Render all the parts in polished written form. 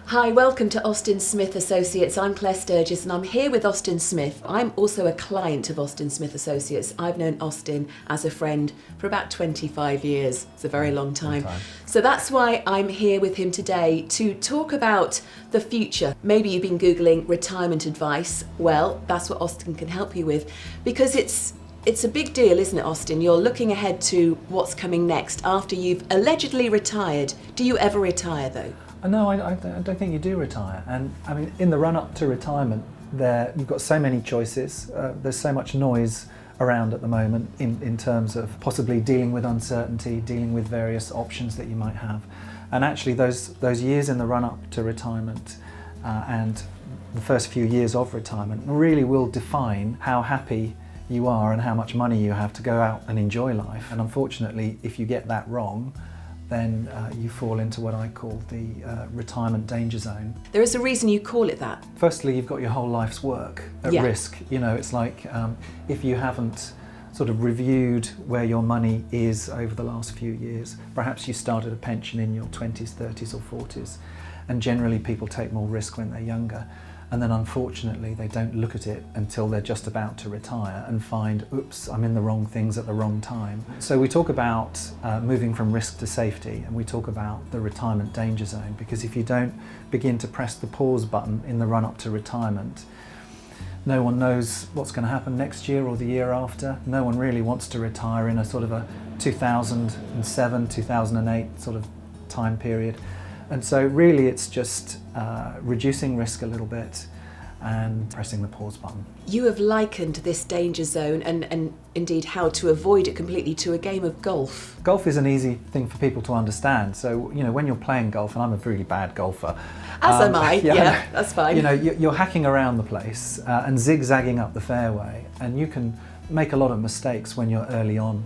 Hi, welcome to Austyn Smith Associates. I'm Claire Sturgis and I'm here with Austyn Smith. I'm also a client of Austyn Smith Associates. I've known Austyn as a friend for about 25 years. It's a very long time. So that's why I'm here with him today to talk about the future. Maybe you've been Googling retirement advice. Well, that's what Austyn can help you with, because it's a big deal, isn't it, Austyn? You're looking ahead to what's coming next after you've allegedly retired. Do you ever retire though? No, I don't think you do retire. And I mean, in the run-up to retirement, you've got so many choices. There's so much noise around at the moment in terms of possibly dealing with uncertainty, dealing with various options that you might have. And actually, those years in the run-up to retirement and the first few years of retirement really will define how happy you are and how much money you have to go out and enjoy life. And unfortunately, if you get that wrong, then you fall into what I call the retirement danger zone. There is a reason you call it that. Firstly, you've got your whole life's work at risk. You know, it's like if you haven't sort of reviewed where your money is over the last few years, perhaps you started a pension in your 20s, 30s or 40s, and generally people take more risk when they're younger. And then unfortunately they don't look at it until they're just about to retire and find, oops, I'm in the wrong things at the wrong time. So we talk about moving from risk to safety, and we talk about the retirement danger zone, because if you don't begin to press the pause button in the run up to retirement, no one knows what's going to happen next year or the year after. No one really wants to retire in a sort of a 2007, 2008 sort of time period. And so really it's just reducing risk a little bit and pressing the pause button. You have likened this danger zone and indeed how to avoid it completely to a game of golf. Golf is an easy thing for people to understand. So, you know, when you're playing golf, and I'm a really bad golfer. As am I, yeah, that's fine. You know, you're hacking around the place and zigzagging up the fairway, and you can make a lot of mistakes when you're early on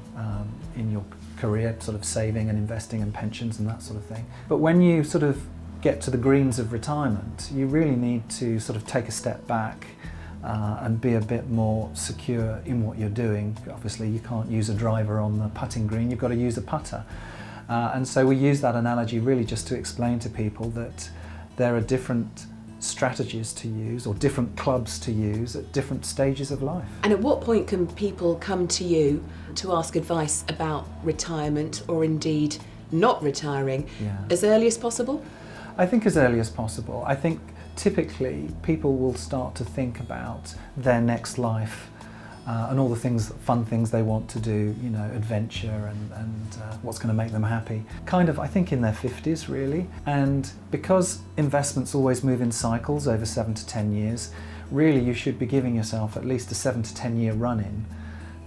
in your career, sort of saving and investing in pensions and that sort of thing. But when you sort of get to the greens of retirement, you really need to sort of take a step back and be a bit more secure in what you're doing. Obviously you can't use a driver on the putting green, you've got to use a putter. And so we use that analogy really just to explain to people that there are different strategies to use or different clubs to use at different stages of life. And at what point can people come to you to ask advice about retirement, or indeed not retiring? As early as possible? I think as early as possible. I think typically people will start to think about their next life and all the fun things they want to do, you know, adventure and what's going to make them happy. Kind of, I think, in their 50s really. And because investments always move in cycles over 7 to 10 years, really you should be giving yourself at least a 7 to 10 year run-in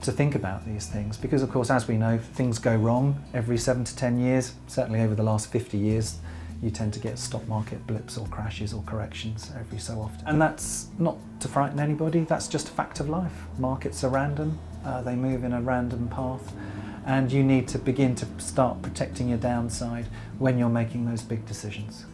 to think about these things. Because of course, as we know, things go wrong every 7 to 10 years. Certainly over the last 50 years, you tend to get stock market blips or crashes or corrections every so often. And that's not to frighten anybody, that's just a fact of life. Markets are random, they move in a random path, and you need to begin to start protecting your downside when you're making those big decisions.